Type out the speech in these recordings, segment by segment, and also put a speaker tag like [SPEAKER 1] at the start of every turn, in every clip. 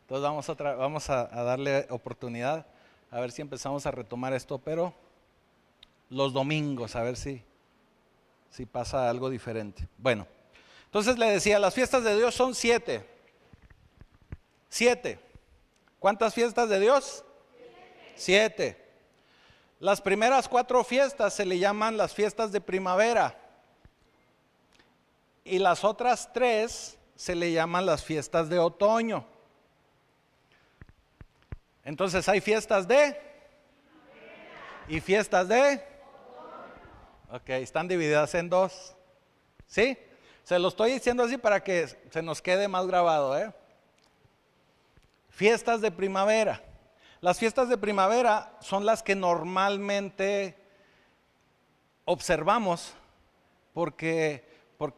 [SPEAKER 1] Entonces vamos a darle oportunidad, a ver si empezamos a retomar esto, pero los domingos, a ver si pasa algo diferente. Bueno, entonces le decía, las fiestas de Dios son 7. 7. ¿Cuántas fiestas de Dios? 7. Las primeras 4 fiestas se le llaman las fiestas de primavera. Y las otras 3 se le llaman las fiestas de otoño. Entonces hay fiestas de y fiestas de. Ok, están divididas en 2. ¿Sí? Se lo estoy diciendo así para que se nos quede más grabado, ¿eh? Fiestas de primavera. Las fiestas de primavera son las que normalmente observamos porque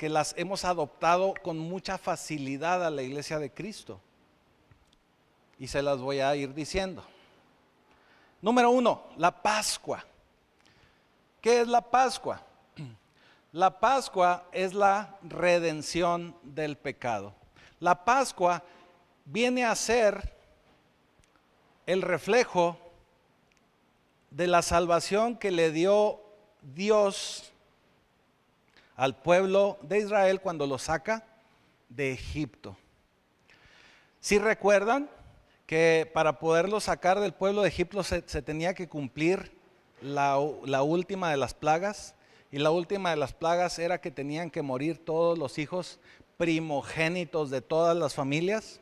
[SPEAKER 1] las hemos adoptado con mucha facilidad a la Iglesia de Cristo. Y se las voy a ir diciendo. Número 1, la Pascua. ¿Qué es la Pascua? La Pascua es la redención del pecado. La Pascua viene a ser el reflejo de la salvación que le dio Dios al pueblo de Israel cuando lo saca de Egipto. Si recuerdan que para poderlo sacar del pueblo de Egipto se tenía que cumplir la última de las plagas, y la última de las plagas era que tenían que morir todos los hijos primogénitos de todas las familias.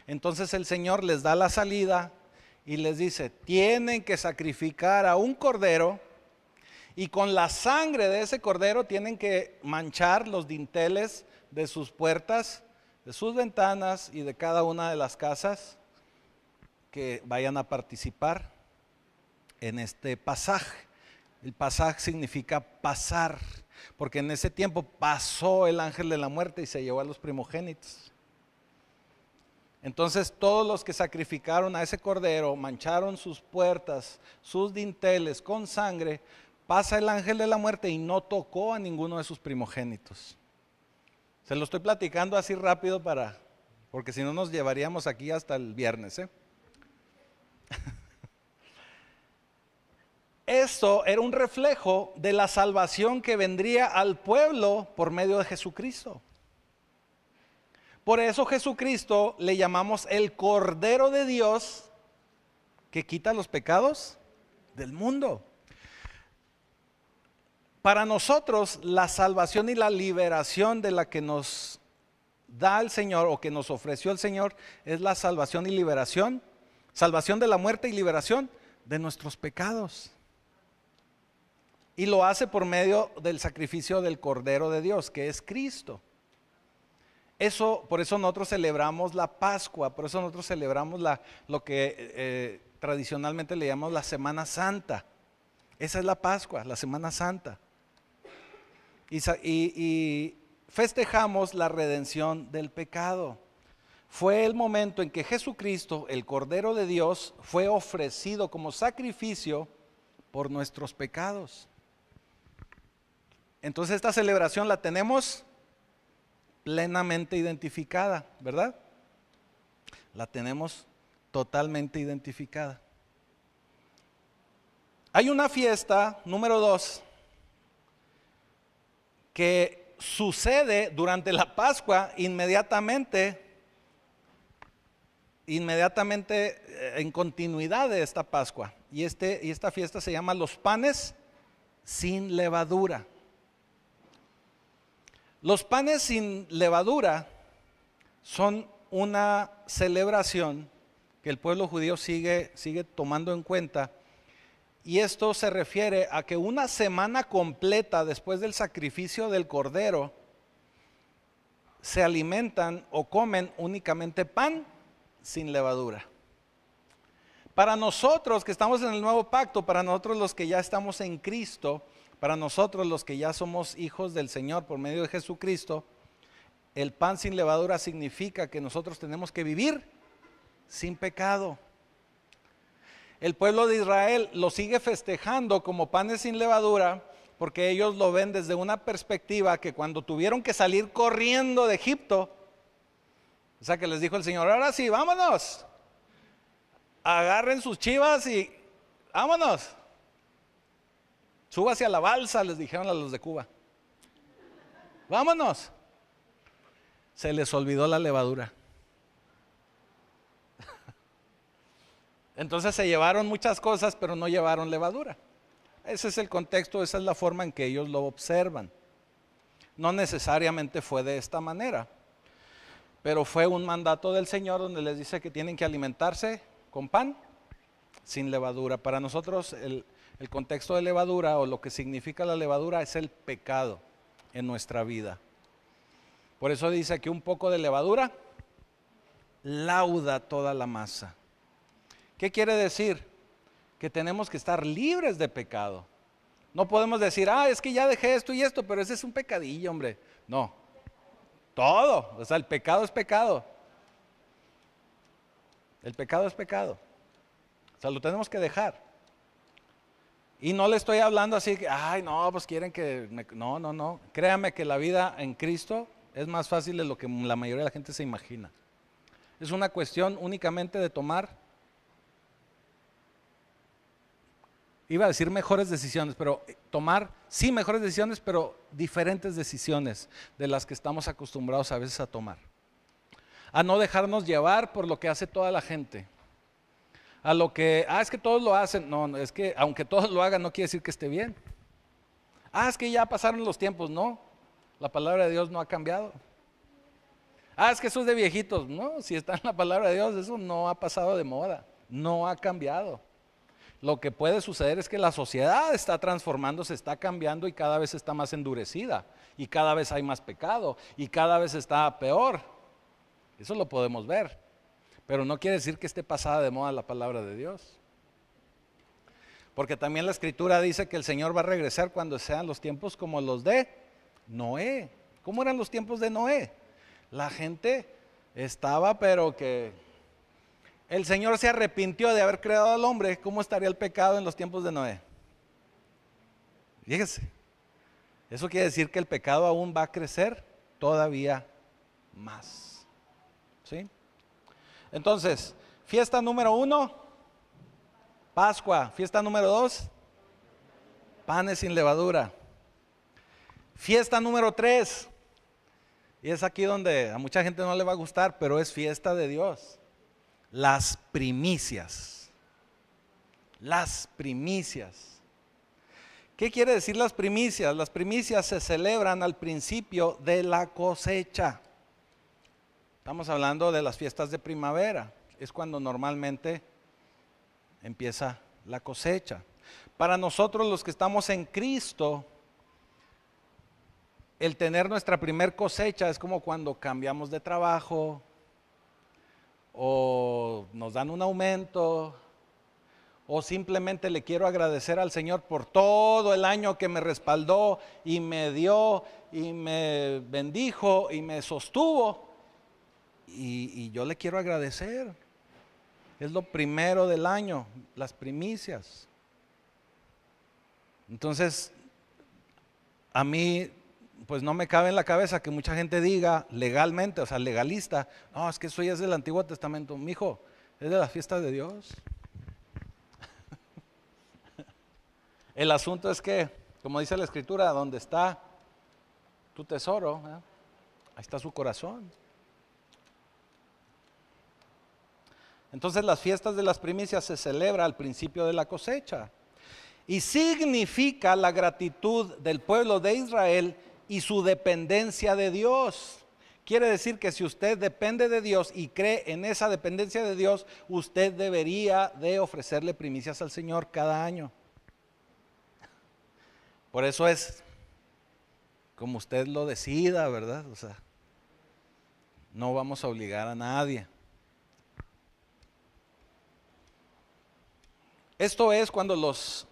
[SPEAKER 1] Entonces el Señor les da la salida y les dice, tienen que sacrificar a un cordero, y con la sangre de ese cordero tienen que manchar los dinteles de sus puertas, de sus ventanas y de cada una de las casas que vayan a participar en este pasaje. El pasaje significa pasar, porque en ese tiempo pasó el ángel de la muerte y se llevó a los primogénitos. Entonces todos los que sacrificaron a ese cordero, mancharon sus puertas, sus dinteles con sangre, pasa el ángel de la muerte y no tocó a ninguno de sus primogénitos. Se lo estoy platicando así rápido porque si no nos llevaríamos aquí hasta el viernes, ¿eh? Esto era un reflejo de la salvación que vendría al pueblo por medio de Jesucristo. Por eso Jesucristo le llamamos el Cordero de Dios que quita los pecados del mundo. Para nosotros la salvación y la liberación de la que nos da el Señor o que nos ofreció el Señor es la salvación y liberación, salvación de la muerte y liberación de nuestros pecados. Y lo hace por medio del sacrificio del Cordero de Dios, que es Cristo. Por eso nosotros celebramos la Pascua, por eso nosotros celebramos lo que tradicionalmente le llamamos la Semana Santa. Esa es la Pascua, la Semana Santa. Y festejamos la redención del pecado. Fue el momento en que Jesucristo, el Cordero de Dios, fue ofrecido como sacrificio por nuestros pecados. Entonces esta celebración la tenemos plenamente identificada, ¿verdad? La tenemos totalmente identificada. Hay una fiesta, número 2, que sucede durante la Pascua inmediatamente en continuidad de esta Pascua. Y esta fiesta se llama los panes sin levadura. Los panes sin levadura son una celebración que el pueblo judío sigue tomando en cuenta, y esto se refiere a que una semana completa después del sacrificio del cordero se alimentan o comen únicamente pan sin levadura. Para nosotros que estamos en el nuevo pacto, para nosotros los que ya estamos en Cristo, para nosotros los que ya somos hijos del Señor por medio de Jesucristo, el pan sin levadura significa que nosotros tenemos que vivir sin pecado. El pueblo de Israel lo sigue festejando como panes sin levadura porque ellos lo ven desde una perspectiva que cuando tuvieron que salir corriendo de Egipto, O sea que les dijo el Señor, ahora sí, vámonos. Agarren sus chivas y vámonos. Súbase a la balsa, les dijeron a los de Cuba. Vámonos. Se les olvidó la levadura. Entonces se llevaron muchas cosas, pero no llevaron levadura. Ese es el contexto, esa es la forma en que ellos lo observan. No necesariamente fue de esta manera, pero fue un mandato del Señor donde les dice que tienen que alimentarse con pan sin levadura. Para nosotros el contexto de levadura o lo que significa la levadura es el pecado en nuestra vida. Por eso dice que un poco de levadura lauda toda la masa. ¿Qué quiere decir? Que tenemos que estar libres de pecado. No podemos decir, es que ya dejé esto y esto, pero ese es un pecadillo, hombre. No, todo, o sea, el pecado es pecado. El pecado es pecado. O sea, lo tenemos que dejar. Y no le estoy hablando así, que, no, pues quieren que... No. Créame que la vida en Cristo es más fácil de lo que la mayoría de la gente se imagina. Es una cuestión únicamente de tomar, iba a decir mejores decisiones, pero tomar, sí, mejores decisiones, pero diferentes decisiones de las que estamos acostumbrados a veces a tomar. A no dejarnos llevar por lo que hace toda la gente. A lo que, es que todos lo hacen. No, es que aunque todos lo hagan no quiere decir que esté bien. Es que ya pasaron los tiempos. No, la palabra de Dios no ha cambiado. Es que eso es de viejitos. No, si está en la palabra de Dios, eso no ha pasado de moda. No ha cambiado. Lo que puede suceder es que la sociedad está transformándose, está cambiando y cada vez está más endurecida. Y cada vez hay más pecado y cada vez está peor. Eso lo podemos ver. Pero no quiere decir que esté pasada de moda la palabra de Dios. Porque también la Escritura dice que el Señor va a regresar cuando sean los tiempos como los de Noé. ¿Cómo eran los tiempos de Noé? La gente estaba, pero que el Señor se arrepintió de haber creado al hombre. ¿Cómo estaría el pecado en los tiempos de Noé? Fíjese, eso quiere decir que el pecado aún va a crecer todavía más. ¿Sí? Entonces, fiesta número 1, Pascua. Fiesta número 2, panes sin levadura. Fiesta número 3, y es aquí donde a mucha gente no le va a gustar, pero es fiesta de Dios. Las primicias. Las primicias. ¿Qué quiere decir las primicias? Las primicias se celebran al principio de la cosecha. Estamos hablando de las fiestas de primavera. Es cuando normalmente empieza la cosecha. Para nosotros los que estamos en Cristo, el tener nuestra primer cosecha es como cuando cambiamos de trabajo o nos dan un aumento o simplemente le quiero agradecer al Señor por todo el año que me respaldó y me dio y me bendijo y me sostuvo. Y yo le quiero agradecer. Es lo primero del año, las primicias. Entonces, a mí, pues no me cabe en la cabeza que mucha gente diga legalmente, o sea, legalista, no, es que eso ya es del Antiguo Testamento. Mijo, es de las fiestas de Dios. El asunto es que, como dice la Escritura, donde está tu tesoro, ahí está su corazón. Entonces las fiestas de las primicias se celebran al principio de la cosecha y significa la gratitud del pueblo de Israel y su dependencia de Dios. Quiere decir que si usted depende de Dios y cree en esa dependencia de Dios, usted debería de ofrecerle primicias al Señor cada año. Por eso es como usted lo decida, ¿verdad? O sea, no vamos a obligar a nadie. Esto es cuando los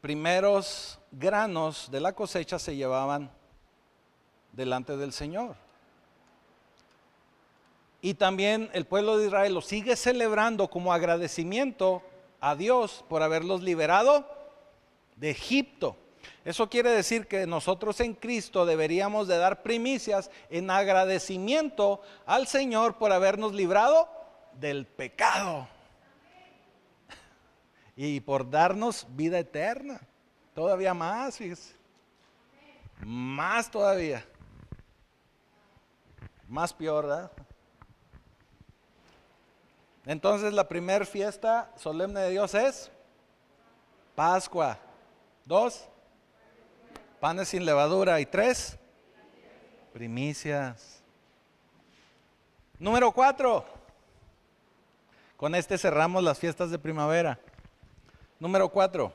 [SPEAKER 1] primeros granos de la cosecha se llevaban delante del Señor. Y también el pueblo de Israel lo sigue celebrando como agradecimiento a Dios por haberlos liberado de Egipto. Eso quiere decir que nosotros en Cristo deberíamos de dar primicias en agradecimiento al Señor por habernos librado del pecado y por darnos vida eterna. Todavía más, fíjese. Más todavía. Más peor, ¿verdad? Entonces la primera fiesta solemne de Dios es Pascua. 2, panes sin levadura. Y 3, primicias. Número 4, con este cerramos las fiestas de primavera. Número 4,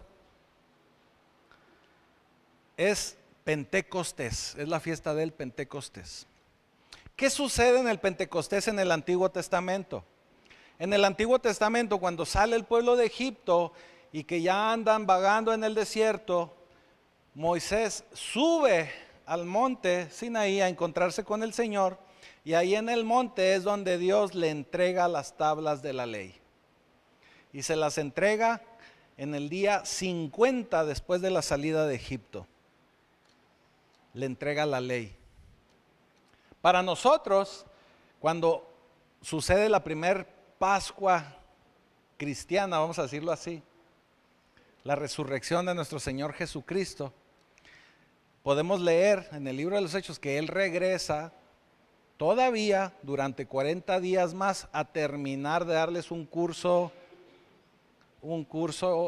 [SPEAKER 1] es Pentecostés, es la fiesta del Pentecostés. ¿Qué sucede en el Pentecostés en el Antiguo Testamento? En el Antiguo Testamento, cuando sale el pueblo de Egipto y que ya andan vagando en el desierto, Moisés sube al monte Sinaí a encontrarse con el Señor, y ahí en el monte es donde Dios le entrega las tablas de la ley. Y se las entrega en el día 50 después de la salida de Egipto. Le entrega la ley. Para nosotros, cuando sucede la primer Pascua cristiana, vamos a decirlo así, la resurrección de nuestro Señor Jesucristo, podemos leer en el libro de los Hechos que Él regresa todavía durante 40 días más a terminar de darles un curso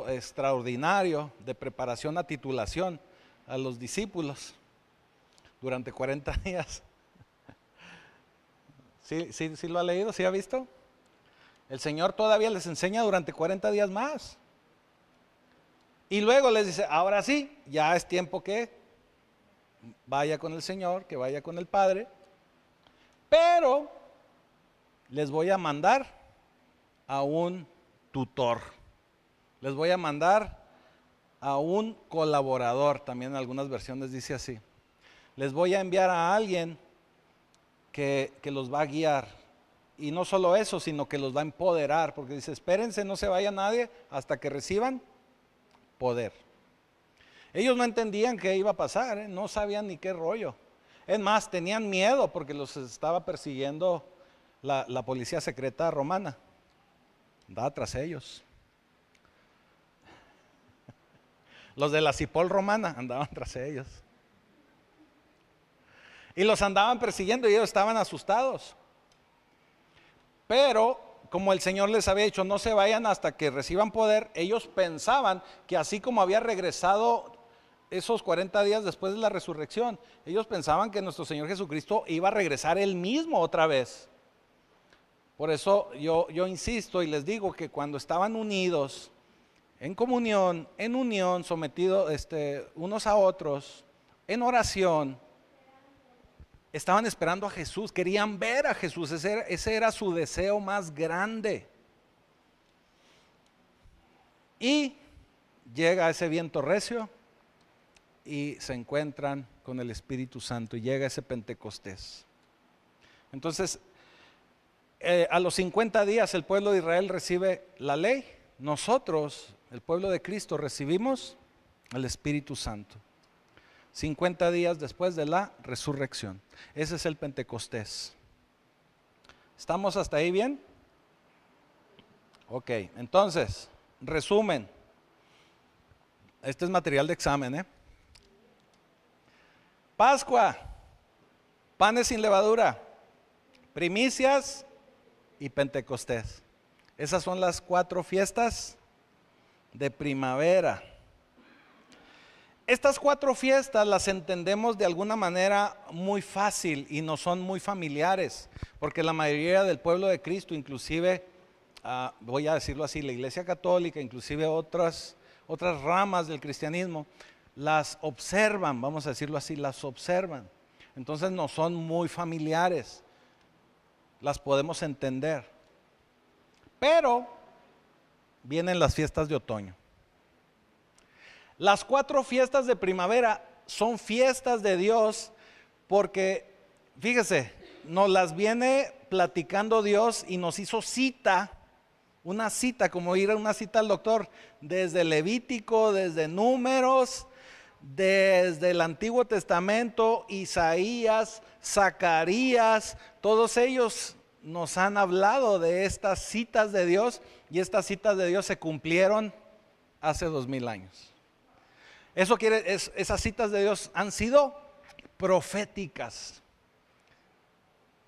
[SPEAKER 1] extraordinario de preparación a titulación a los discípulos durante 40 días. ¿Sí lo ha leído? ¿Sí ha visto? El Señor todavía les enseña durante 40 días más. Y luego les dice, ahora sí, ya es tiempo que vaya con el Señor, que vaya con el Padre, pero les voy a mandar a un tutor. Les voy a mandar a un colaborador, también en algunas versiones dice así. Les voy a enviar a alguien que los va a guiar. Y no solo eso, sino que los va a empoderar, porque dice, espérense, no se vaya nadie hasta que reciban poder. Ellos no entendían qué iba a pasar, no sabían ni qué rollo. Es más, tenían miedo porque los estaba persiguiendo la policía secreta romana. Andaba tras ellos. Los de la Cipol romana andaban tras ellos. Y los andaban persiguiendo y ellos estaban asustados. Pero como el Señor les había dicho, no se vayan hasta que reciban poder, ellos pensaban que así como había regresado esos 40 días después de la resurrección, ellos pensaban que nuestro Señor Jesucristo iba a regresar Él mismo otra vez. Por eso yo insisto y les digo que cuando estaban unidos, en comunión, en unión, sometidos unos a otros, en oración, estaban esperando a Jesús, querían ver a Jesús, ese era su deseo más grande. Y llega ese viento recio y se encuentran con el Espíritu Santo y llega ese Pentecostés. Entonces, a los 50 días el pueblo de Israel recibe la ley. Nosotros, el pueblo de Cristo, recibimos el Espíritu Santo. 50 días después de la resurrección. Ese es el Pentecostés. ¿Estamos hasta ahí bien? Ok, entonces, resumen. Este es material de examen, Pascua, panes sin levadura, primicias y Pentecostés. Esas son las 4 fiestas de primavera. Estas 4 fiestas las entendemos de alguna manera muy fácil y no son muy familiares, porque la mayoría del pueblo de Cristo, inclusive, voy a decirlo así, la Iglesia Católica, inclusive otras ramas del cristianismo, las observan, vamos a decirlo así, las observan. Entonces no son muy familiares, las podemos entender. Pero vienen las fiestas de otoño. Las 4 fiestas de primavera son fiestas de Dios porque, fíjese, nos las viene platicando Dios y nos hizo cita, una cita, como ir a una cita al doctor, desde Levítico, desde Números, desde el Antiguo Testamento, Isaías, Zacarías, todos ellos nos han hablado de estas citas de Dios, y estas citas de Dios se cumplieron hace 2000 años. Esas citas de Dios han sido proféticas.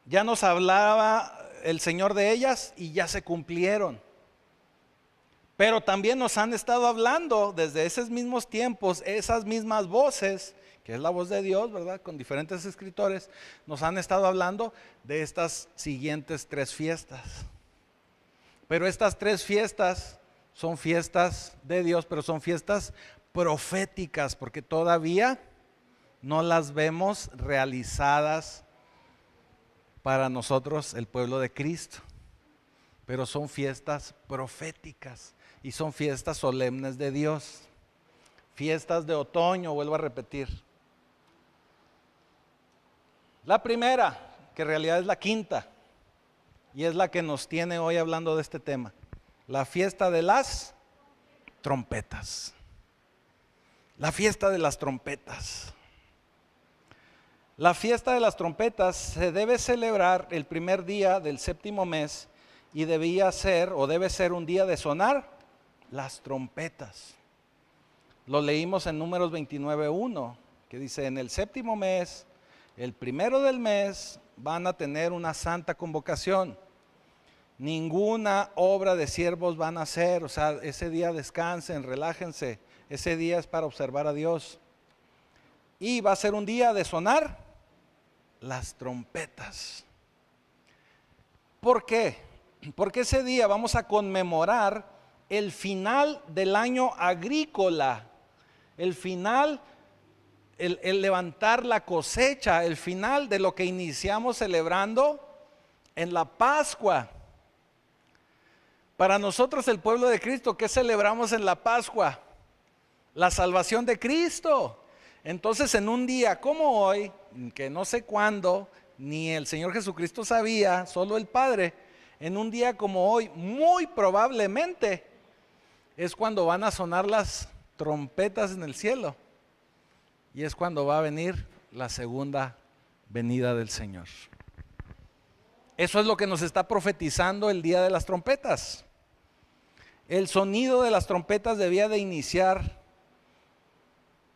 [SPEAKER 1] Ya nos hablaba el Señor de ellas y ya se cumplieron. Pero también nos han estado hablando desde esos mismos tiempos, esas mismas voces, que es la voz de Dios, ¿verdad? Con diferentes escritores, nos han estado hablando de estas siguientes 3 fiestas. Pero estas 3 fiestas son fiestas de Dios, pero son fiestas proféticas, porque todavía no las vemos realizadas para nosotros, el pueblo de Cristo. Pero son fiestas proféticas y son fiestas solemnes de Dios. Fiestas de otoño, vuelvo a repetir. La primera, que en realidad es la quinta, y es la que nos tiene hoy hablando de este tema. La fiesta de las trompetas. La fiesta de las trompetas. La fiesta de las trompetas se debe celebrar el primer día del 7º mes y debe ser un día de sonar las trompetas. Lo leímos en Números 29:1, que dice: en el 7º mes, el primero del mes, van a tener una santa convocación. Ninguna obra de siervos van a hacer, o sea, ese día descansen, relájense. Ese día es para observar a Dios. Y va a ser un día de sonar las trompetas. ¿Por qué? Porque ese día vamos a conmemorar el final del año agrícola, el final, el levantar la cosecha, el final de lo que iniciamos celebrando en la Pascua. Para nosotros, el pueblo de Cristo, ¿qué celebramos en la Pascua? La salvación de Cristo. Entonces, en un día como hoy, que no sé cuándo, ni el Señor Jesucristo sabía, solo el Padre, en un día como hoy, muy probablemente es cuando van a sonar las trompetas en el cielo, y es cuando va a venir la segunda venida del Señor. Eso es lo que nos está profetizando el día de las trompetas. El sonido de las trompetas debía de iniciar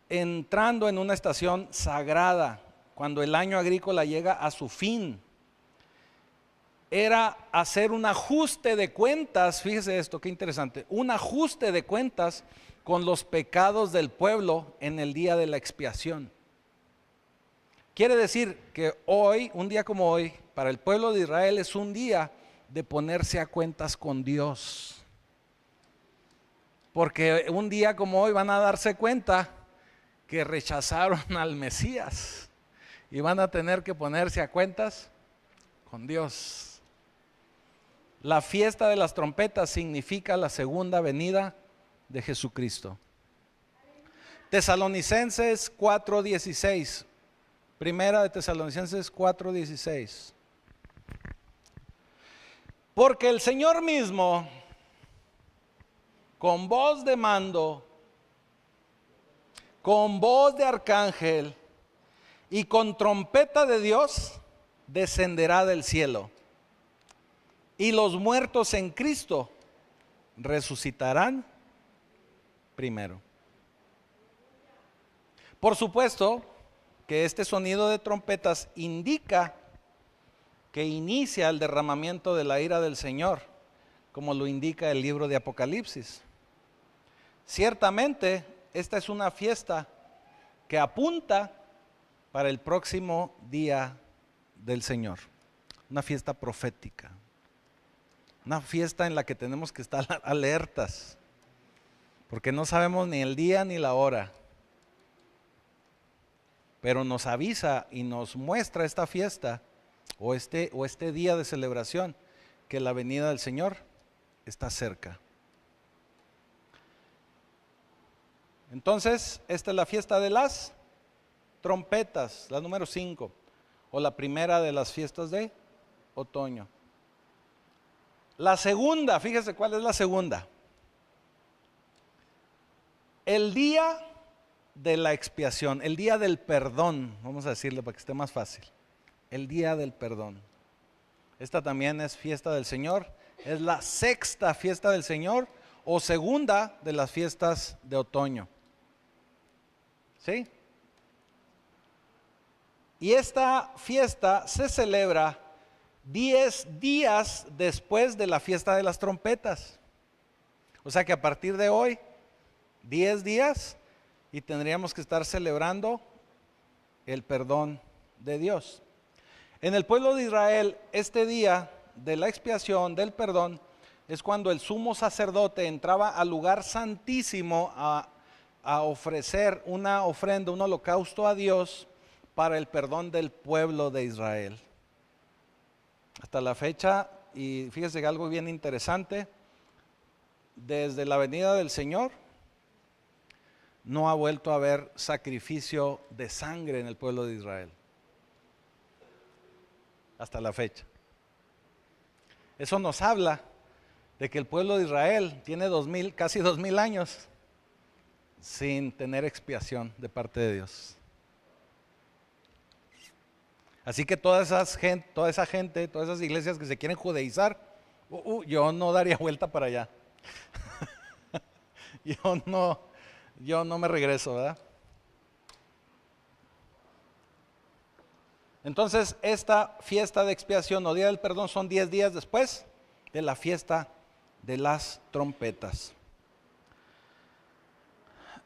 [SPEAKER 1] entrando en una estación sagrada, cuando el año agrícola llega a su fin. Era hacer un ajuste de cuentas, fíjese esto, qué interesante, un ajuste de cuentas con los pecados del pueblo en el día de la expiación. Quiere decir que hoy, un día como hoy, para el pueblo de Israel es un día de ponerse a cuentas con Dios. Porque un día como hoy van a darse cuenta que rechazaron al Mesías y van a tener que ponerse a cuentas con Dios. La fiesta de las trompetas significa la segunda venida de Jesucristo. Tesalonicenses 4:16. Primera de Tesalonicenses 4:16. Porque el Señor mismo, con voz de mando, con voz de arcángel y con trompeta de Dios, descenderá del cielo. Y los muertos en Cristo resucitarán primero. Por supuesto que este sonido de trompetas indica que inicia el derramamiento de la ira del Señor, como lo indica el libro de Apocalipsis. Ciertamente, esta es una fiesta que apunta para el próximo día del Señor. Una fiesta profética. Una fiesta en la que tenemos que estar alertas, porque no sabemos ni el día ni la hora. Pero nos avisa y nos muestra esta fiesta o este día de celebración que la venida del Señor está cerca. Entonces, esta es la fiesta de las trompetas, la número 5, o la primera de las fiestas de otoño. La segunda, fíjese cuál es la segunda. El día de la expiación, el día del perdón, vamos a decirle para que esté más fácil, el día del perdón. Esta también es fiesta del Señor, es la sexta fiesta del Señor o segunda de las fiestas de otoño. ¿Sí? Y esta fiesta se celebra 10 días después de la fiesta de las trompetas. O sea que a partir de hoy, 10 días y tendríamos que estar celebrando el perdón de Dios. En el pueblo de Israel, este día de la expiación, del perdón, es cuando el sumo sacerdote entraba al lugar santísimo a ofrecer una ofrenda, un holocausto a Dios para el perdón del pueblo de Israel. Hasta la fecha, y fíjese que algo bien interesante, desde la venida del Señor, no ha vuelto a haber sacrificio de sangre en el pueblo de Israel. Hasta la fecha. Eso nos habla de que el pueblo de Israel tiene casi 2000 años sin tener expiación de parte de Dios. Así que toda esa gente, todas esas iglesias que se quieren judaizar, yo no daría vuelta para allá. yo no me regreso, ¿verdad? Entonces, esta fiesta de expiación o día del perdón son 10 días después de la fiesta de las trompetas.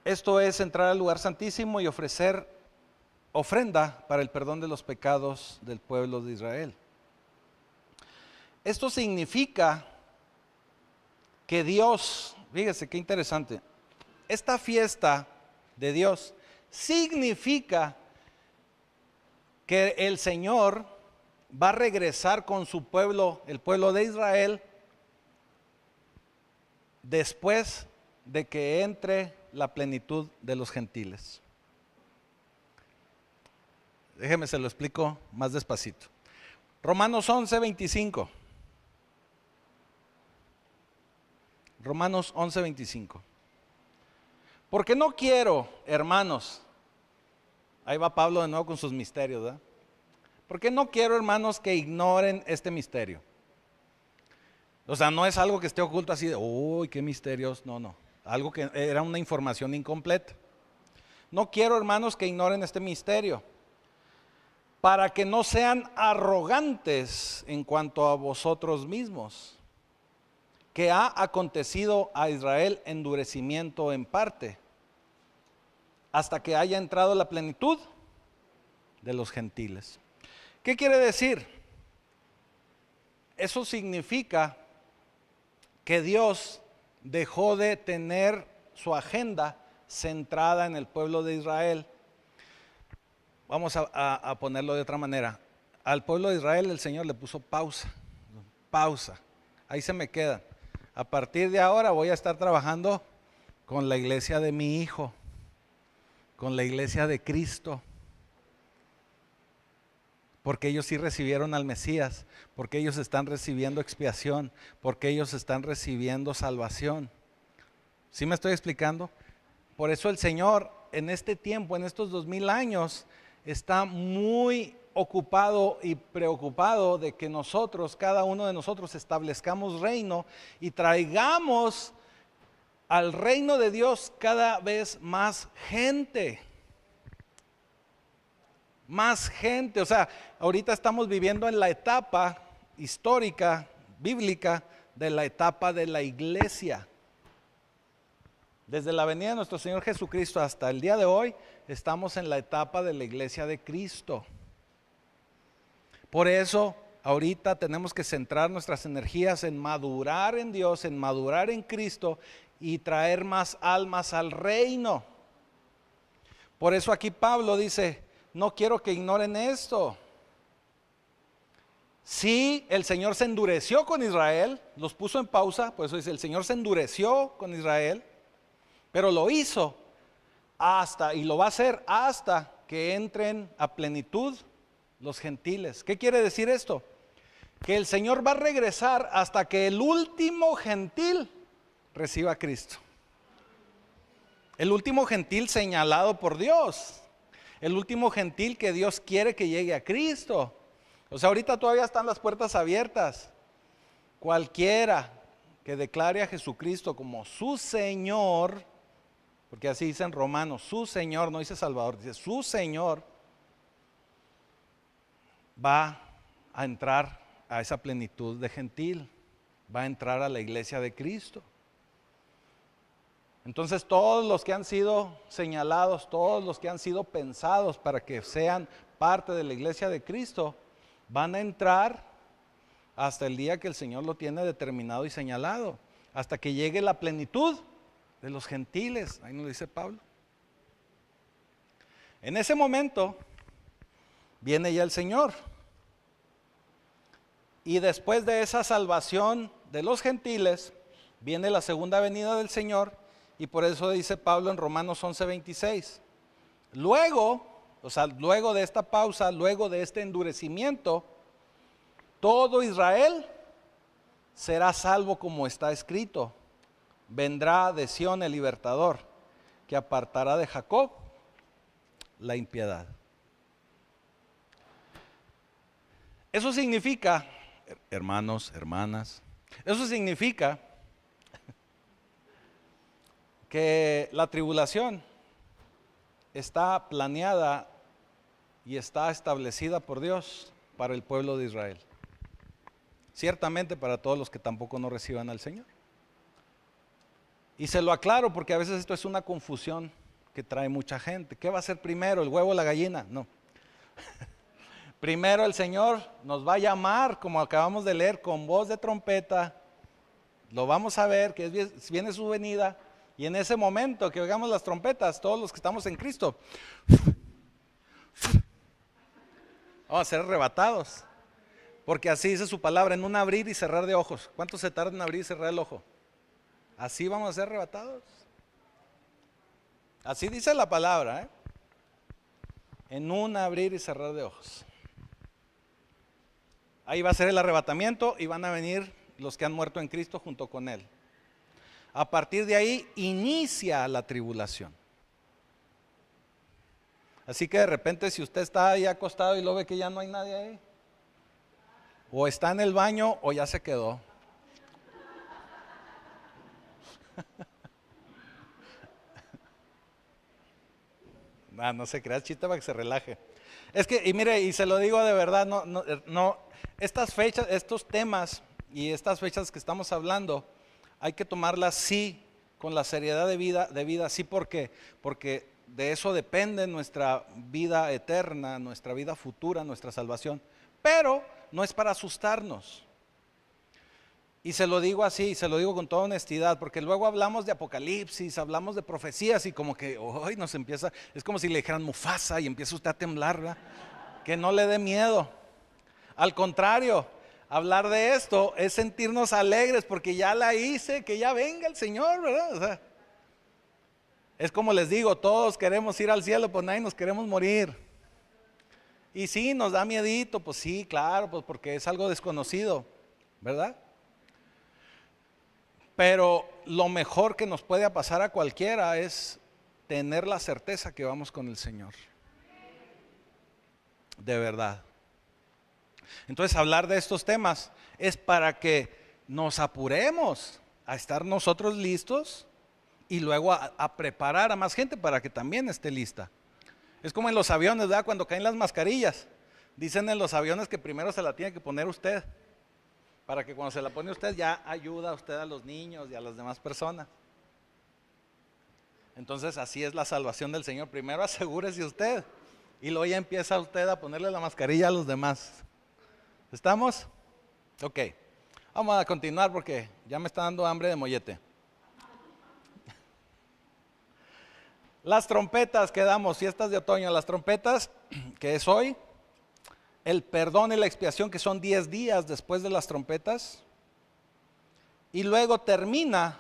[SPEAKER 1] Esto es entrar al lugar santísimo y ofrecer ofrenda para el perdón de los pecados del pueblo de Israel. Esto significa que Dios, fíjese qué interesante, esta fiesta de Dios significa que el Señor va a regresar con su pueblo, el pueblo de Israel, después de que entre la plenitud de los gentiles. Déjeme se lo explico más despacito. Romanos 11:25. Romanos 11:25. Porque no quiero, hermanos, ahí va Pablo de nuevo con sus misterios, ¿verdad? Porque no quiero, hermanos, que ignoren este misterio. O sea, no es algo que esté oculto así de, uy, qué misterios, no. Algo que era una información incompleta. No quiero, hermanos, que ignoren este misterio, para que no sean arrogantes en cuanto a vosotros mismos, que ha acontecido a Israel endurecimiento en parte, hasta que haya entrado la plenitud de los gentiles. ¿Qué quiere decir? Eso significa que Dios dejó de tener su agenda centrada en el pueblo de Israel. Vamos a ponerlo de otra manera. Al pueblo de Israel el Señor le puso pausa. Ahí se me quedan. A partir de ahora voy a estar trabajando con la iglesia de mi hijo, con la iglesia de Cristo. Porque ellos sí recibieron al Mesías, porque ellos están recibiendo expiación, porque ellos están recibiendo salvación. ¿Sí me estoy explicando? Por eso el Señor en este tiempo, en estos 2000 años, está muy ocupado y preocupado de que nosotros, cada uno de nosotros, establezcamos reino y traigamos al reino de Dios cada vez más gente. Más gente, o sea, ahorita estamos viviendo en la etapa histórica, bíblica, de la etapa de la iglesia. Desde la venida de nuestro Señor Jesucristo hasta el día de hoy, estamos en la etapa de la iglesia de Cristo. Por eso, ahorita tenemos que centrar nuestras energías en madurar en Dios, en madurar en Cristo y traer más almas al reino. Por eso aquí Pablo dice, no quiero que ignoren esto. Sí, el Señor se endureció con Israel, los puso en pausa, por eso dice, el Señor se endureció con Israel, pero lo hizo hasta, y lo va a hacer hasta que entren a plenitud los gentiles. ¿Qué quiere decir esto? Que el Señor va a regresar hasta que el último gentil reciba a Cristo. El último gentil señalado por Dios. El último gentil que Dios quiere que llegue a Cristo. O sea, ahorita todavía están las puertas abiertas. Cualquiera que declare a Jesucristo como su Señor, porque así dice en Romanos, su Señor, no dice Salvador, dice su Señor, va a entrar a esa plenitud de gentil, va a entrar a la iglesia de Cristo. Entonces todos los que han sido señalados, todos los que han sido pensados para que sean parte de la iglesia de Cristo, van a entrar hasta el día que el Señor lo tiene determinado y señalado, hasta que llegue la plenitud de los gentiles, ahí nos dice Pablo. En ese momento viene ya el Señor. Y después de esa salvación de los gentiles, viene la segunda venida del Señor, y por eso dice Pablo en Romanos 11:26. Luego, o sea, luego de esta pausa, luego de este endurecimiento, todo Israel será salvo como está escrito. Vendrá de Sión el libertador, que apartará de Jacob la impiedad. Eso significa, hermanos, hermanas, eso significa que la tribulación está planeada y está establecida por Dios para el pueblo de Israel. Ciertamente para todos los que tampoco no reciban al Señor. Y se lo aclaro porque a veces esto es una confusión que trae mucha gente. ¿Qué va a ser primero, el huevo o la gallina? No. Primero el Señor nos va a llamar, como acabamos de leer, con voz de trompeta. Lo vamos a ver, que viene su venida. Y en ese momento que oigamos las trompetas, todos los que estamos en Cristo, vamos a ser arrebatados. Porque así dice su palabra, en un abrir y cerrar de ojos. ¿Cuánto se tarda en abrir y cerrar el ojo? Así vamos a ser arrebatados. Así dice la palabra, ¿eh? En un abrir y cerrar de ojos. Ahí va a ser el arrebatamiento y van a venir los que han muerto en Cristo junto con Él. A partir de ahí inicia la tribulación. Así que de repente si usted está ahí acostado y lo ve que ya no hay nadie ahí, o está en el baño o ya se quedó. No se crea, chiste para que se relaje. Es que, y mire, y se lo digo de verdad, no, estas fechas, estos temas y estas fechas que estamos hablando, hay que tomarlas sí con la seriedad de vida, sí porque de eso depende nuestra vida eterna, nuestra vida futura, nuestra salvación. Pero no es para asustarnos. Y se lo digo así, se lo digo con toda honestidad, porque luego hablamos de apocalipsis, hablamos de profecías y como que hoy nos empieza, es como si le dijeran Mufasa y empieza usted a temblar, ¿verdad? Que no le dé miedo. Al contrario, hablar de esto es sentirnos alegres porque ya la hice, que ya venga el Señor, ¿verdad? O sea, es como les digo, todos queremos ir al cielo, pues nadie nos queremos morir. Y sí, nos da miedito, pues sí, claro, pues porque es algo desconocido, ¿verdad? Pero lo mejor que nos puede pasar a cualquiera es tener la certeza que vamos con el Señor. De verdad. Entonces hablar de estos temas es para que nos apuremos a estar nosotros listos y luego a preparar a más gente para que también esté lista. Es como en los aviones, ¿verdad? Cuando caen las mascarillas. Dicen en los aviones que primero se la tiene que poner usted, para que cuando se la pone usted ya ayuda a usted a los niños y a las demás personas. Entonces así es la salvación del Señor. Primero asegúrese usted y luego ya empieza usted a ponerle la mascarilla a los demás. ¿Estamos? Ok. Vamos a continuar porque ya me está dando hambre de mollete. Las trompetas que damos, fiestas de otoño, las trompetas que es hoy, el perdón y la expiación que son 10 días después de las trompetas, y luego termina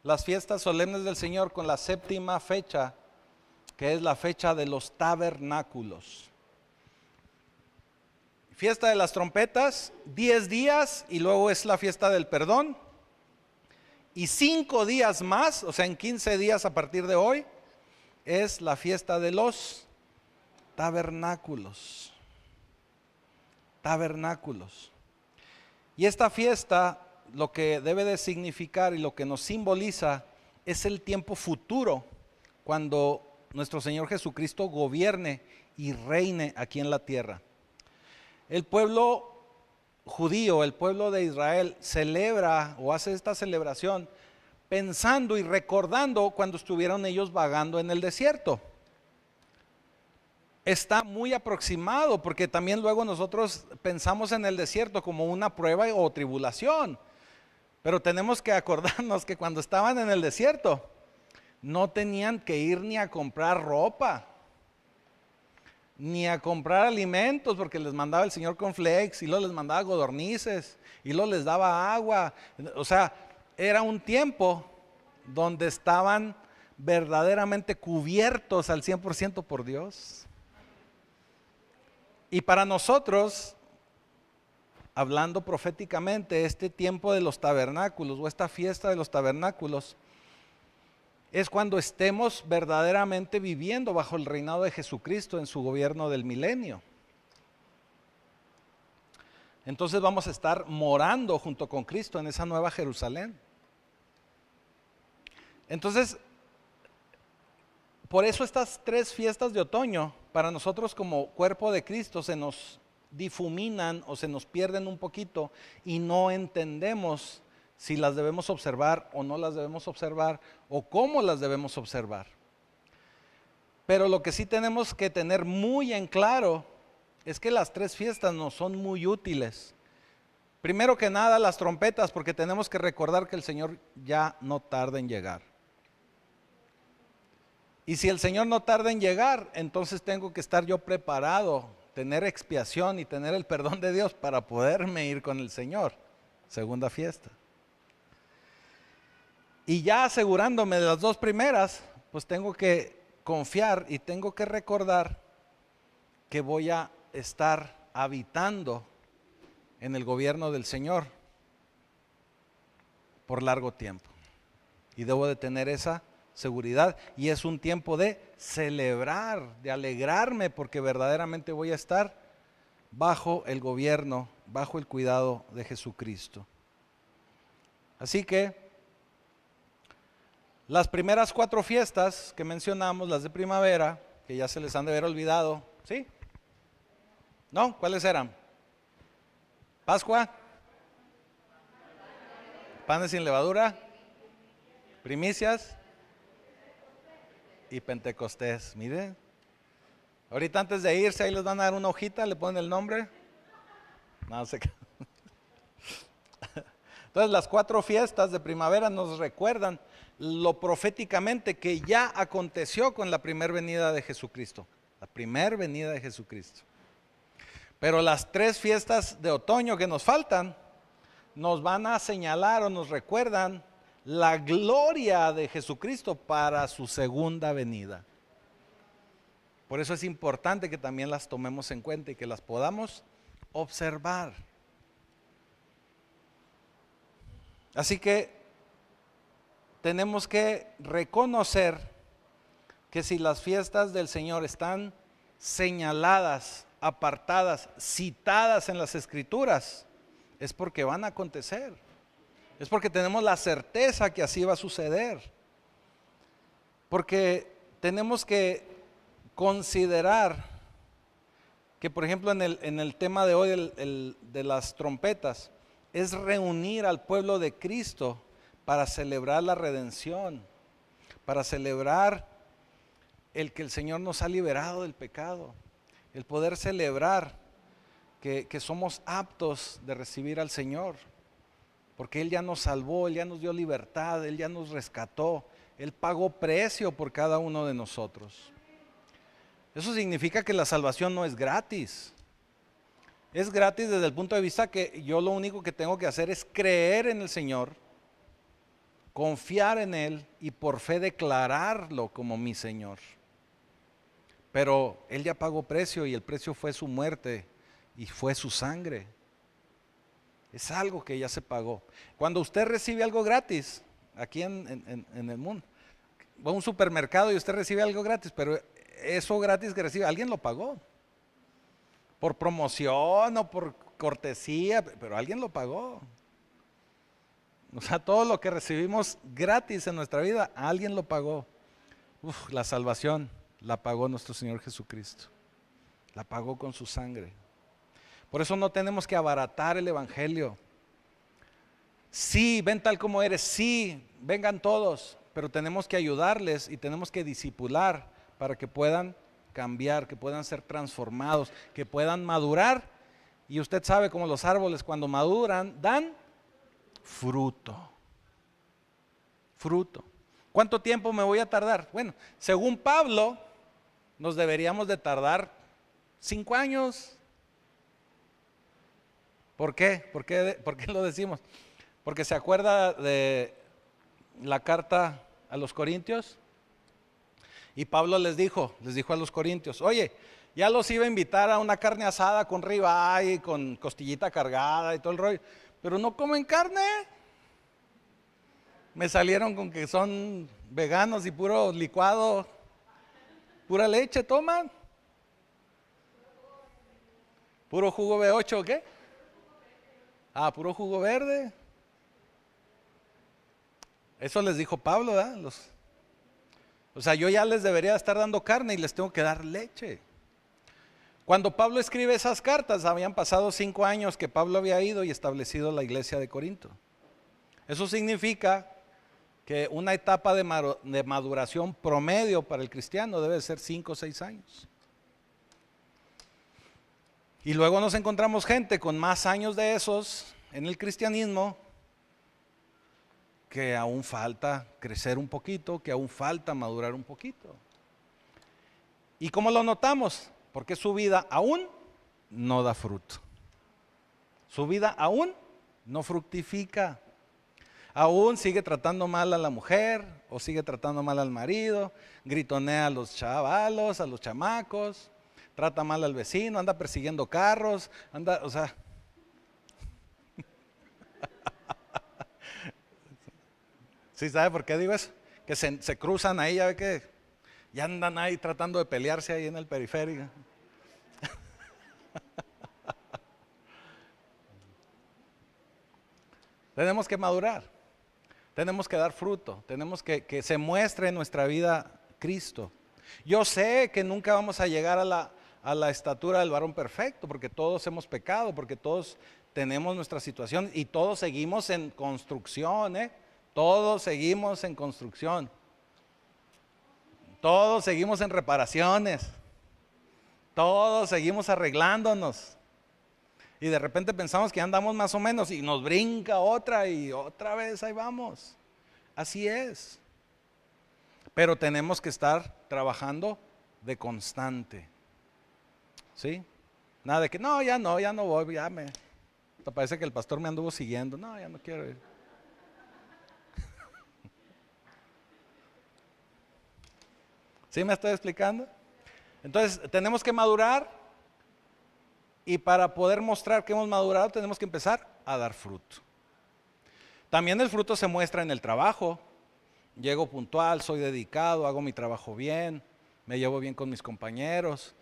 [SPEAKER 1] las fiestas solemnes del Señor con la séptima fecha, que es la fecha de los tabernáculos. Fiesta de las trompetas, 10 días, y luego es la fiesta del perdón, Y 5 días más, o sea, en 15 días a partir de hoy, es la fiesta de los tabernáculos. Tabernáculos. Y esta fiesta lo que debe de significar y lo que nos simboliza es el tiempo futuro, cuando nuestro Señor Jesucristo gobierne y reine aquí en la tierra. El pueblo judío, el pueblo de Israel, celebra o hace esta celebración pensando y recordando cuando estuvieron ellos vagando en el desierto. Está muy aproximado, porque también luego nosotros pensamos en el desierto como una prueba o tribulación, pero tenemos que acordarnos que cuando estaban en el desierto no tenían que ir ni a comprar ropa, ni a comprar alimentos, porque les mandaba el Señor cornflakes, y luego les mandaba codornices, y luego les daba agua. O sea, era un tiempo donde estaban verdaderamente cubiertos al 100% por Dios. Y para nosotros, hablando proféticamente, este tiempo de los tabernáculos o esta fiesta de los tabernáculos es cuando estemos verdaderamente viviendo bajo el reinado de Jesucristo en su gobierno del milenio. Entonces vamos a estar morando junto con Cristo en esa nueva Jerusalén. Entonces, por eso estas 3 fiestas de otoño, para nosotros como cuerpo de Cristo, se nos difuminan o se nos pierden un poquito y no entendemos si las debemos observar o no las debemos observar o cómo las debemos observar. Pero lo que sí tenemos que tener muy en claro es que las 3 fiestas nos son muy útiles. Primero que nada, las trompetas, porque tenemos que recordar que el Señor ya no tarda en llegar. Y si el Señor no tarda en llegar, entonces tengo que estar yo preparado, tener expiación y tener el perdón de Dios para poderme ir con el Señor. Segunda fiesta. Y ya asegurándome de las 2 primeras, pues tengo que confiar y tengo que recordar que voy a estar habitando en el gobierno del Señor por largo tiempo. Y debo de tener esa seguridad, y es un tiempo de celebrar, de alegrarme, porque verdaderamente voy a estar bajo el gobierno, bajo el cuidado de Jesucristo. Así que las primeras 4 fiestas que mencionamos, las de primavera, que ya se les han de haber olvidado, ¿sí? ¿No? ¿Cuáles eran? Pascua, panes sin levadura, primicias y Pentecostés. Miren, ahorita antes de irse ahí les van a dar una hojita, le ponen el nombre. No sé qué. Entonces las 4 fiestas de primavera nos recuerdan lo proféticamente que ya aconteció con la primera venida de Jesucristo. La primera venida de Jesucristo. Pero las 3 fiestas de otoño que nos faltan nos van a señalar o nos recuerdan la gloria de Jesucristo para su segunda venida. Por eso es importante que también las tomemos en cuenta y que las podamos observar. Así que tenemos que reconocer que si las fiestas del Señor están señaladas, apartadas, citadas en las Escrituras, es porque van a acontecer. Es porque tenemos la certeza que así va a suceder. Porque tenemos que considerar que, por ejemplo, en el tema de hoy, de las trompetas, es reunir al pueblo de Cristo para celebrar la redención, para celebrar el que el Señor nos ha liberado del pecado, el poder celebrar que somos aptos de recibir al Señor, porque Él ya nos salvó, Él ya nos dio libertad, Él ya nos rescató, Él pagó precio por cada uno de nosotros. Eso significa que la salvación no es gratis. Es gratis desde el punto de vista que yo lo único que tengo que hacer es creer en el Señor, confiar en Él y por fe declararlo como mi Señor. Pero Él ya pagó precio y el precio fue su muerte y fue su sangre. Es algo que ya se pagó. Cuando usted recibe algo gratis, aquí en el mundo. Va a un supermercado y usted recibe algo gratis, pero eso gratis que recibe, alguien lo pagó. Por promoción o por cortesía, pero alguien lo pagó. O sea, todo lo que recibimos gratis en nuestra vida, alguien lo pagó. La salvación la pagó nuestro Señor Jesucristo. La pagó con su sangre. Por eso no tenemos que abaratar el evangelio. Sí, ven tal como eres, sí, vengan todos, pero tenemos que ayudarles y tenemos que discipular para que puedan cambiar, que puedan ser transformados, que puedan madurar. Y usted sabe cómo los árboles cuando maduran dan fruto. Fruto. ¿Cuánto tiempo me voy a tardar? Bueno, según Pablo, nos deberíamos de tardar 5 años. ¿Por qué? ¿Por qué lo decimos? Porque se acuerda de la carta a los Corintios. Y Pablo les dijo a los corintios, oye, ya los iba a invitar a una carne asada con ribeye, con costillita cargada y todo el rollo, pero no comen carne. Me salieron con que son veganos y puro licuado, pura leche toman. ¿Puro jugo B8 o qué? Ah, puro jugo verde. Eso les dijo Pablo, ¿verdad? O sea, yo ya les debería estar dando carne y les tengo que dar leche. Cuando Pablo escribe esas cartas, habían pasado 5 años que Pablo había ido y establecido la iglesia de Corinto. Eso significa que una etapa de maduración promedio para el cristiano debe ser 5 o 6 años. Y luego nos encontramos gente con más años de esos en el cristianismo, que aún falta crecer un poquito, que aún falta madurar un poquito. ¿Y cómo lo notamos? Porque su vida aún no da fruto. Su vida aún no fructifica. Aún sigue tratando mal a la mujer o sigue tratando mal al marido, gritonea a los chavalos, a los chamacos, trata mal al vecino, anda persiguiendo carros, o sea... ¿Sí sabe por qué digo eso? Que se cruzan ahí, ya ve que ya andan ahí tratando de pelearse ahí en el periférico. Tenemos que madurar, tenemos que dar fruto, tenemos que se muestre en nuestra vida Cristo. Yo sé que nunca vamos a llegar a la estatura del varón perfecto, porque todos hemos pecado, porque todos tenemos nuestra situación y todos seguimos en construcción, Todos seguimos en construcción. Todos seguimos en reparaciones. Todos seguimos arreglándonos. Y de repente pensamos que andamos más o menos y nos brinca otra y otra vez ahí vamos. Así es. Pero tenemos que estar trabajando de constante. ¿Sí? Nada de que no voy, parece que el pastor me anduvo siguiendo. No, ya no quiero ir. ¿Sí me estoy explicando? Entonces tenemos que madurar y para poder mostrar que hemos madurado tenemos que empezar a dar fruto. También el fruto se muestra en el trabajo. Llego puntual, soy dedicado, hago mi trabajo bien, me llevo bien con mis compañeros.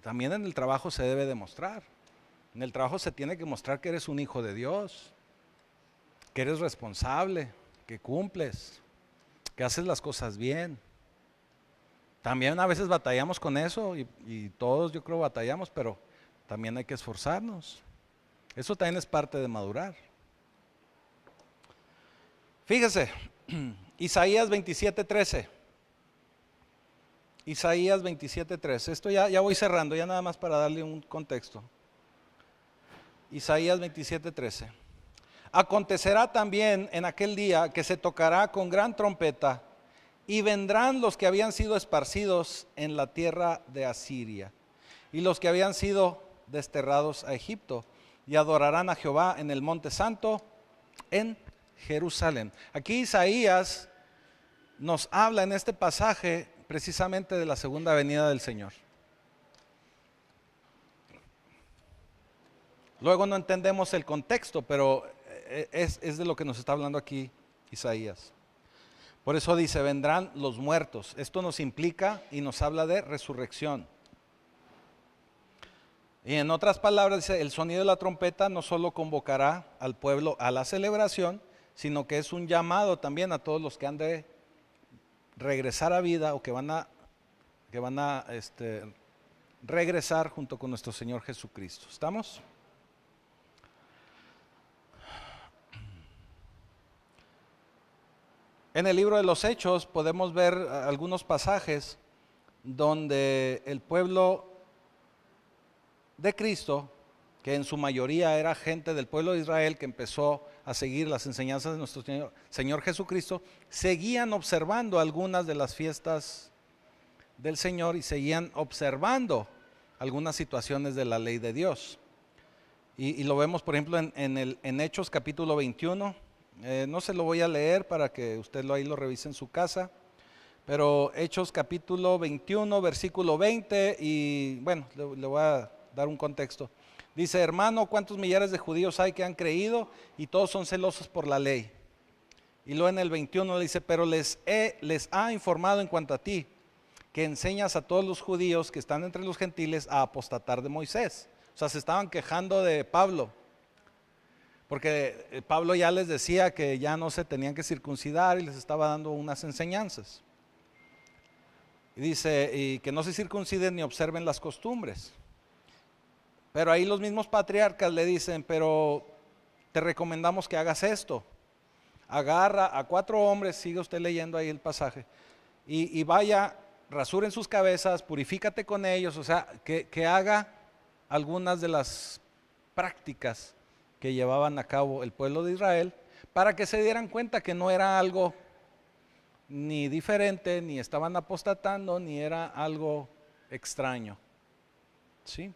[SPEAKER 1] También en el trabajo se debe demostrar. En el trabajo se tiene que mostrar que eres un hijo de Dios, que eres responsable, que cumples, que haces las cosas bien. También a veces batallamos con eso y todos yo creo batallamos, pero también hay que esforzarnos. Eso también es parte de madurar. Fíjese, Isaías 27:13. Isaías 27:13. Esto ya voy cerrando, ya nada más para darle un contexto. Isaías 27:13. Acontecerá también en aquel día que se tocará con gran trompeta y vendrán los que habían sido esparcidos en la tierra de Asiria y los que habían sido desterrados a Egipto y adorarán a Jehová en el monte santo en Jerusalén. Aquí Isaías nos habla en este pasaje precisamente de la segunda venida del Señor. Luego no entendemos el contexto, pero es de lo que nos está hablando aquí Isaías. Por eso dice, vendrán los muertos. Esto nos implica y nos habla de resurrección. Y en otras palabras dice, el sonido de la trompeta no solo convocará al pueblo a la celebración, sino que es un llamado también a todos los que han de regresar a vida o que van a regresar junto con nuestro Señor Jesucristo. ¿Estamos? En el libro de los Hechos podemos ver algunos pasajes donde el pueblo de Cristo, que en su mayoría era gente del pueblo de Israel que empezó a seguir las enseñanzas de nuestro Señor Jesucristo, seguían observando algunas de las fiestas del Señor y seguían observando algunas situaciones de la ley de Dios. Y lo vemos, por ejemplo, en Hechos capítulo 21. No se lo voy a leer para que usted ahí lo revise en su casa, pero Hechos capítulo 21, versículo 20, y bueno, le voy a dar un contexto. Dice, hermano, ¿cuántos millares de judíos hay que han creído y todos son celosos por la ley? Y luego en el 21 le dice, pero les ha informado en cuanto a ti, que enseñas a todos los judíos que están entre los gentiles a apostatar de Moisés. O sea, se estaban quejando de Pablo, porque Pablo ya les decía que ya no se tenían que circuncidar y les estaba dando unas enseñanzas. Y dice, y que no se circunciden ni observen las costumbres. Pero ahí los mismos patriarcas le dicen, pero te recomendamos que hagas esto. Agarra a 4 hombres, sigue usted leyendo ahí el pasaje, y vaya, rasuren sus cabezas, purifícate con ellos, o sea, que haga algunas de las prácticas que llevaban a cabo el pueblo de Israel, para que se dieran cuenta que no era algo ni diferente, ni estaban apostatando, ni era algo extraño. ¿Sí?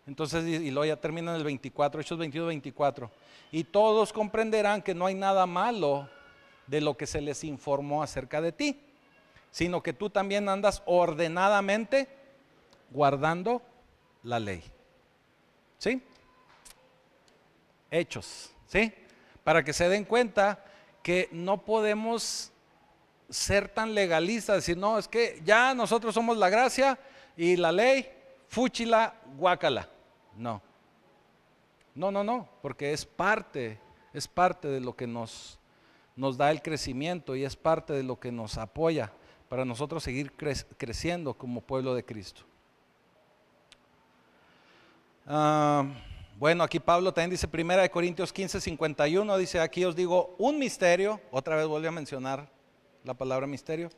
[SPEAKER 1] Entonces, y luego ya termina en el 24, Hechos 22, 24. Y todos comprenderán que no hay nada malo de lo que se les informó acerca de ti, sino que tú también andas ordenadamente guardando la ley. ¿Sí? Hechos, ¿sí? Para que se den cuenta que no podemos ser tan legalistas, decir, no, es que ya nosotros somos la gracia y la ley, fúchila, guácala. No, porque es parte de lo que nos da el crecimiento y es parte de lo que nos apoya para nosotros seguir creciendo como pueblo de Cristo. Bueno, aquí Pablo también dice, 1 Corintios 15, 51, dice, aquí os digo un misterio, otra vez vuelve a mencionar la palabra misterio.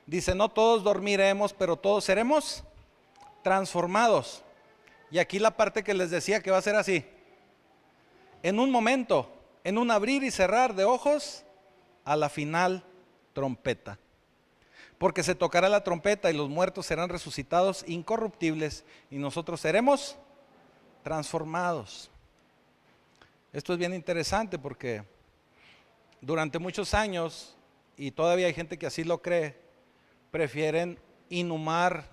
[SPEAKER 1] Dice, no todos dormiremos, pero todos seremos transformados. Y aquí la parte que les decía que va a ser así. En un momento, en un abrir y cerrar de ojos, a la final trompeta. Porque se tocará la trompeta y los muertos serán resucitados incorruptibles y nosotros seremos transformados. Esto es bien interesante porque durante muchos años, y todavía hay gente que así lo cree, prefieren inhumar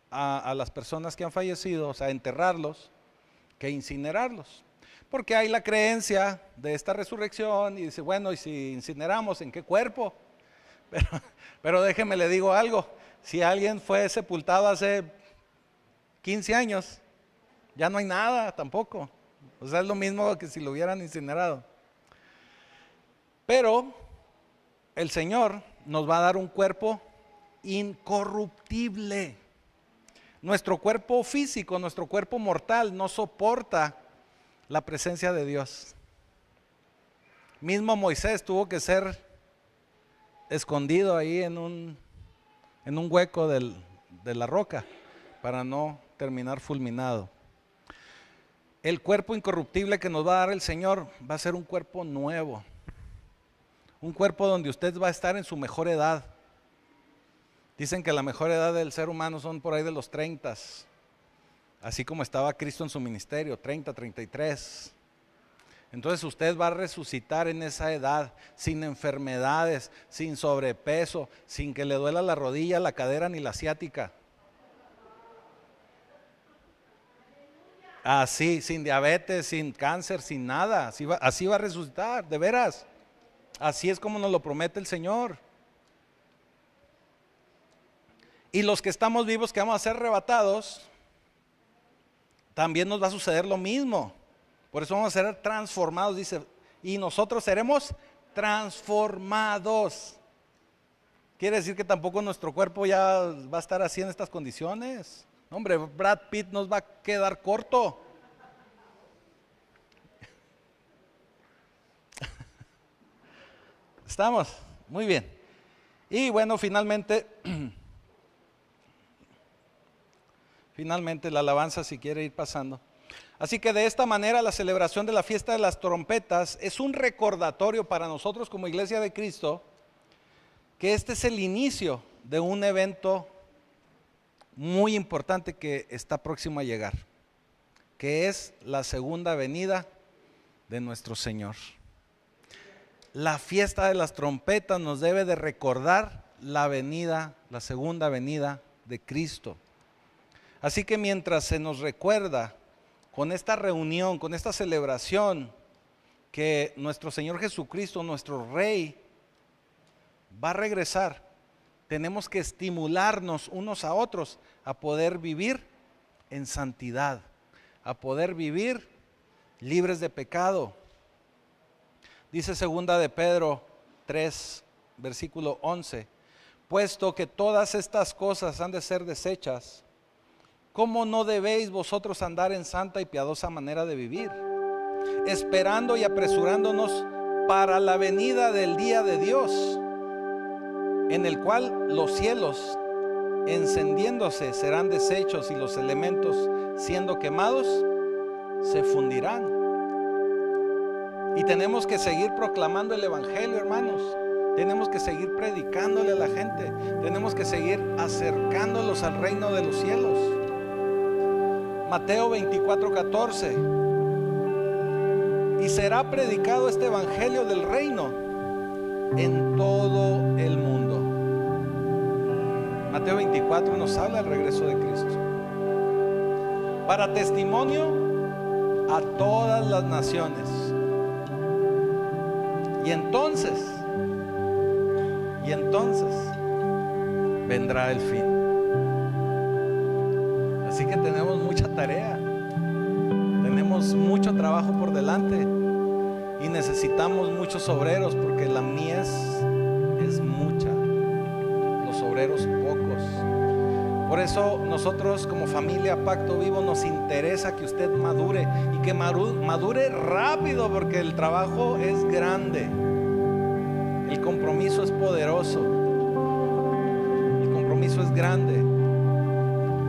[SPEAKER 1] a las personas que han fallecido, o sea, enterrarlos, que incinerarlos. Porque hay la creencia de esta resurrección y dice, bueno, ¿y si incineramos, en qué cuerpo? Pero déjeme le digo algo, si alguien fue sepultado hace 15 años, ya no hay nada tampoco. O sea, es lo mismo que si lo hubieran incinerado. Pero el Señor nos va a dar un cuerpo incorruptible. Nuestro cuerpo físico, nuestro cuerpo mortal no soporta la presencia de Dios. Mismo Moisés tuvo que ser escondido ahí en un hueco de la roca para no terminar fulminado. El cuerpo incorruptible que nos va a dar el Señor va a ser un cuerpo nuevo, un cuerpo donde usted va a estar en su mejor edad. Dicen que la mejor edad del ser humano son por ahí de los 30, así como estaba Cristo en su ministerio, 30, 33. Entonces usted va a resucitar en esa edad, sin enfermedades, sin sobrepeso, sin que le duela la rodilla, la cadera ni la ciática. Así, sin diabetes, sin cáncer, sin nada, así va a resucitar, de veras. Así es como nos lo promete el Señor. Y los que estamos vivos, que vamos a ser arrebatados, también nos va a suceder lo mismo. Por eso vamos a ser transformados, dice, y nosotros seremos transformados. Quiere decir que tampoco nuestro cuerpo ya va a estar así en estas condiciones. Hombre, Brad Pitt nos va a quedar corto. ¿Estamos? Muy bien. Y bueno, finalmente la alabanza, si quiere ir pasando. Así que de esta manera la celebración de la fiesta de las trompetas es un recordatorio para nosotros como Iglesia de Cristo que este es el inicio de un evento muy importante que está próximo a llegar, que es la segunda venida de nuestro Señor. La fiesta de las trompetas nos debe de recordar la venida, la segunda venida de Cristo. Así que mientras se nos recuerda con esta reunión, con esta celebración, que nuestro Señor Jesucristo, nuestro Rey, va a regresar, tenemos que estimularnos unos a otros a poder vivir en santidad, a poder vivir libres de pecado. Dice segunda de Pedro 3, versículo 11, puesto que todas estas cosas han de ser desechas, ¿cómo no debéis vosotros andar en santa y piadosa manera de vivir? Esperando y apresurándonos para la venida del día de Dios, en el cual los cielos encendiéndose serán deshechos y los elementos siendo quemados se fundirán. Y tenemos que seguir proclamando el evangelio, hermanos. Tenemos que seguir predicándole a la gente. Tenemos que seguir acercándolos al reino de los cielos. Mateo 24:14. Y será predicado este evangelio del reino en todo el mundo. Mateo 24 nos habla del regreso de Cristo. Para testimonio a todas las naciones. Y entonces vendrá el fin. Así que tenemos mucha tarea, tenemos mucho trabajo por delante y necesitamos muchos obreros porque la mies es mucha, los obreros pocos. Por eso nosotros como familia Pacto Vivo nos interesa que usted madure y que madure rápido porque el trabajo es grande, el compromiso es poderoso, el compromiso es grande.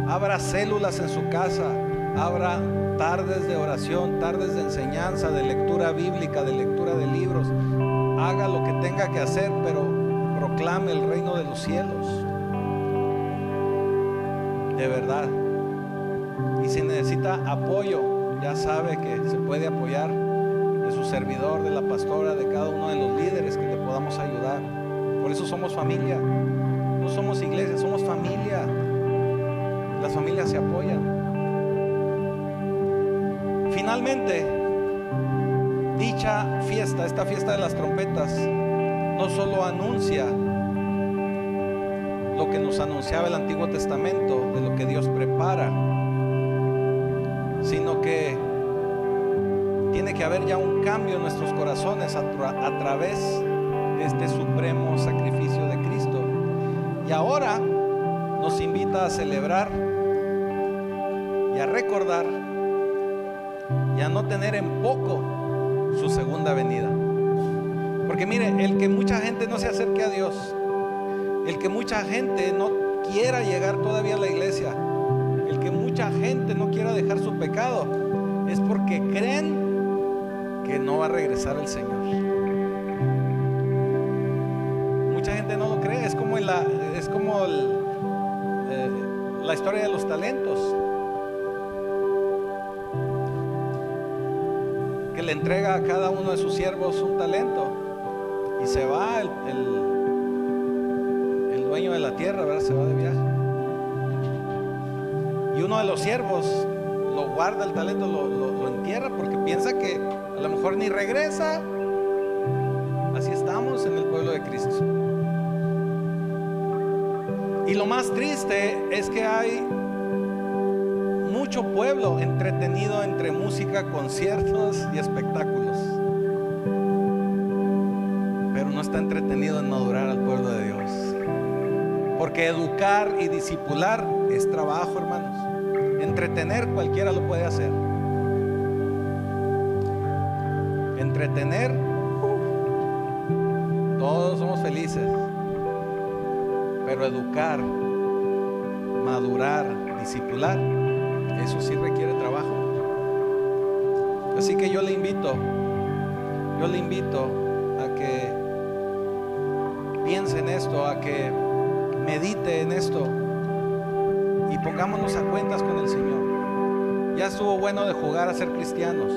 [SPEAKER 1] Abra células en su casa, abra tardes de oración, tardes de enseñanza, de lectura bíblica, de lectura de libros. Haga lo que tenga que hacer, pero proclame el reino de los cielos. De verdad. Y si necesita apoyo, ya sabe que se puede apoyar de su servidor, de la pastora, de cada uno de los líderes que le podamos ayudar. Por eso somos familia. No somos iglesia, somos familia. Las familias se apoyan. Finalmente, dicha fiesta, esta fiesta de las trompetas, no solo anuncia lo que nos anunciaba el Antiguo Testamento, de lo que Dios prepara, sino que tiene que haber ya un cambio en nuestros corazones a través de este supremo sacrificio de Cristo. Y ahora nos invita a celebrar y a recordar y a no tener en poco su segunda venida. Porque mire, el que mucha gente no se acerque a Dios, el que mucha gente no quiera llegar todavía a la iglesia, el que mucha gente no quiera dejar su pecado, es porque creen que no va a regresar el Señor. Mucha gente no lo cree. Es como la historia de los talentos, que le entrega a cada uno de sus siervos un talento y se va el dueño de la tierra, ¿verdad? Se va de viaje y uno de los siervos lo guarda el talento, lo entierra porque piensa que a lo mejor ni regresa. Así estamos. Y lo más triste es que hay mucho pueblo entretenido entre música, conciertos y espectáculos, pero no está entretenido en madurar al pueblo de Dios. Porque educar y discipular es trabajo, hermanos. Entretener cualquiera lo puede hacer. Entretener, todos somos felices. Pero educar, madurar, discipular, eso sí requiere trabajo. Así que yo le invito a que piense en esto, a que medite en esto y pongámonos a cuentas con el Señor. Ya estuvo bueno de jugar a ser cristianos,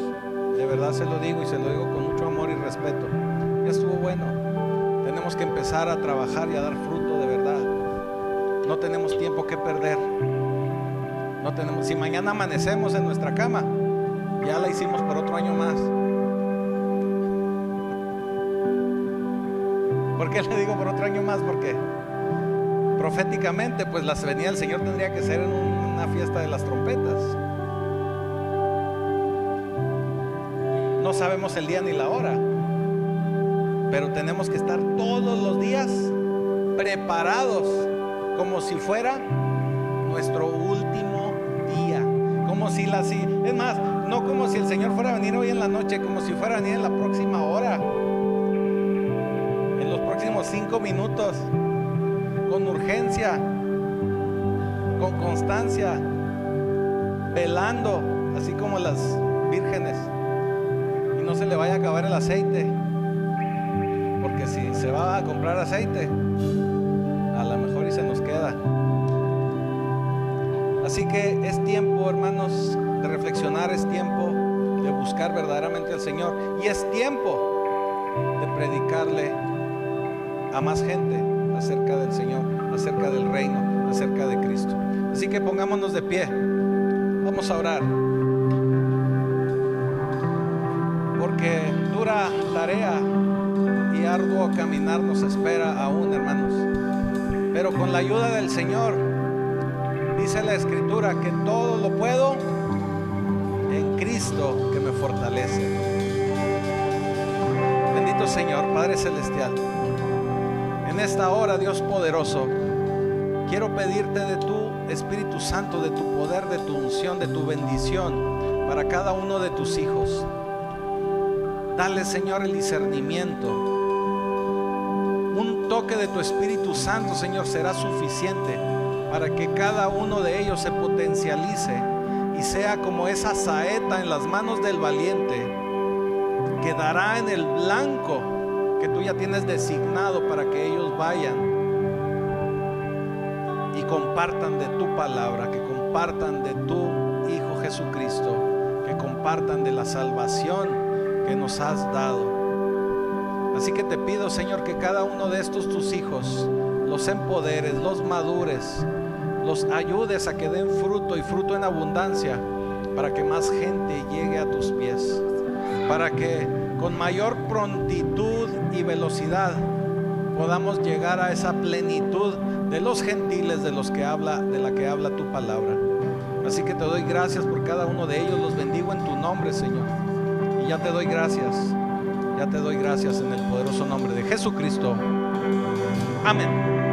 [SPEAKER 1] de verdad se lo digo, y se lo digo con mucho amor y respeto. Ya estuvo bueno. Tenemos que empezar a trabajar y a dar fruto de verdad. No tenemos tiempo que perder. No tenemos, si mañana amanecemos en nuestra cama, ya la hicimos por otro año más. ¿Por qué le digo por otro año más? Porque proféticamente, pues la venida del Señor tendría que ser en una fiesta de las trompetas. No sabemos el día ni la hora, pero tenemos que estar todos los días preparados, como si fuera nuestro último día, como si es más, no como si el Señor fuera a venir hoy en la noche, como si fuera a venir en la próxima hora, en los próximos 5 minutos, con urgencia, con constancia, velando, así como las vírgenes, y no se le vaya a acabar el aceite, porque si se va a comprar aceite, a lo mejor y se nos queda. Así que es tiempo, hermanos, de reflexionar, es tiempo de buscar verdaderamente al Señor, y es tiempo de predicarle a más gente acerca del Señor, acerca del reino, acerca de Cristo. Así que pongámonos de pie, vamos a orar, porque dura tarea y arduo caminar nos espera aún, hermanos, pero con la ayuda del Señor, dice la Escritura que todo lo puedo en Cristo que me fortalece. Bendito Señor, Padre Celestial, en esta hora, Dios poderoso, quiero pedirte de tu Espíritu Santo, de tu poder, de tu unción, de tu bendición para cada uno de tus hijos. Dale, Señor, el discernimiento. Un toque de tu Espíritu Santo, Señor, será suficiente para que cada uno de ellos se potencialice y sea como esa saeta en las manos del valiente, que dará en el blanco que tú ya tienes designado para que ellos vayan y compartan de tu palabra, que compartan de tu Hijo Jesucristo, que compartan de la salvación que nos has dado. Así que te pido, Señor, que cada uno de estos tus hijos los empoderes, los madures, los ayudes a que den fruto, y fruto en abundancia, para que más gente llegue a tus pies, para que con mayor prontitud y velocidad podamos llegar a esa plenitud de los gentiles de la que habla tu palabra. Así que te doy gracias por cada uno de ellos, los bendigo en tu nombre, Señor, y ya te doy gracias en el poderoso nombre de Jesucristo. Amén.